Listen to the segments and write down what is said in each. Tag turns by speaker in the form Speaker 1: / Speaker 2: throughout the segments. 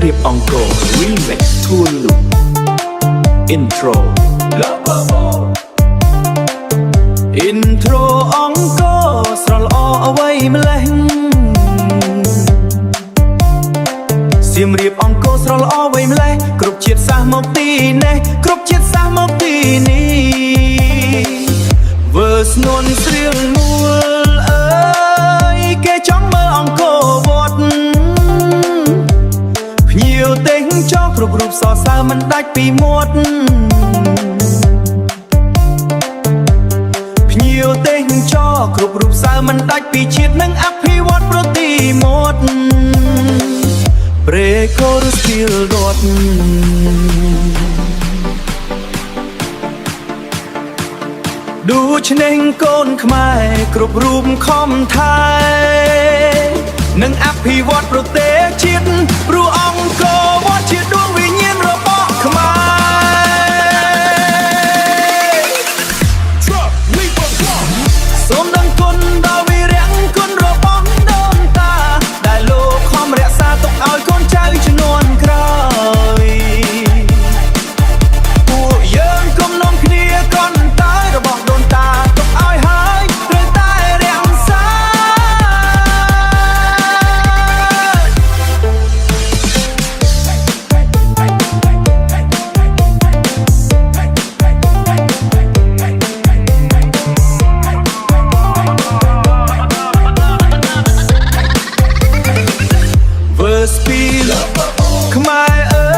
Speaker 1: รียบអង្គរ Remix ทั่วលោក Intro Intro អង្គរស្រលអអ្វីម្លេះសៀមរាបអង្គរស្រលអអ្វីម្លេះគ្រប់ជាតិសាសមកទីនេះគ្រប់ជាតិសាសមកទីនេះ Verse នួនស្រៀងមូលអើយគេចង់មើលអង្គរវត្តភ្ញៀវទេសចរគ្រប់រូបសរសើរមិនដាច់ពីមាត់ភ្ញៀវទេសចរគ្រប់រូបសើរមិនដាច់ពីជាតិនិងអភិវឌ្ឍប្រទីមាត់ព្រែកោរស្ទីលដត់ដូច្នេះកូនខ្មែរគ្រប់រូបខំថែនិងអភិវឌ្ឍប្រទេសជាតិព្រោះអង្គរវត្តជាដួងវិញ្ញាណរបស់ខ្មែរសូមដឹងគុណដល់វីរៈគុណរបស់ដូនតាដែលលោកខំរក្សាទុកឲ្យកូនចៅជំនាន់ក្រោយពួកយើងកុំនាំគ្នាកូនតារបស់ដូនតាទុកឲ្យហើយត្រូវតែរក្សា Verse 2 ខ្មែរអើ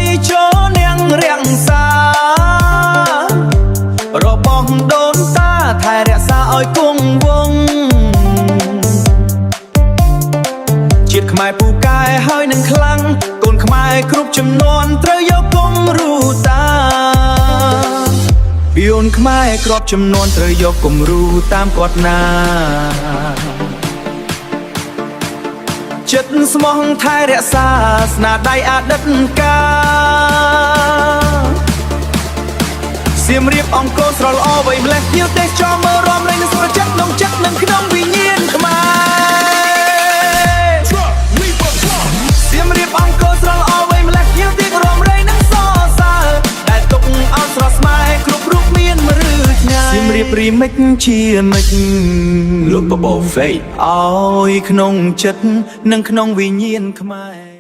Speaker 1: យចូលនាងរាំងសារបស់ដូនតាថែរក្សាឲ្យគង់វង្សជាតិខ្មែរពូកែហើយនឹងខ្លាំងកូនខ្មែរគ្រប់ចំនួនត្រូវយកគំរូតាមបៀនខ្មែរគ្រប់ចំនួនត្រូវយកគំរូតាមគាត់ណាចិត្តស្មោះថែរក្សាស្នាដៃអតីតកាលសៀមរាបអង្គរស្រលអអ្វីម្លេះភ្ញៀវទេសចរមើលរំលែងនឹងសុខចិត្តក្នុងចិត្តនិងក្នុងវិញ្ញាណខ្មែរសៀមរាបអង្គរស្រលអអ្វីម្លេះភ្ញៀវទេសរំលែងនឹងសរសើរដែលទុកឲ្យស្រស់ស្មើគ្រប់រូបមានមរឿថ្ងៃសៀមរាបរីមិចជាមិចលោកបបោ Fate ឲ្យក្នុងចិត្តនិងក្នុងវិញ្ញាណខ្មែរ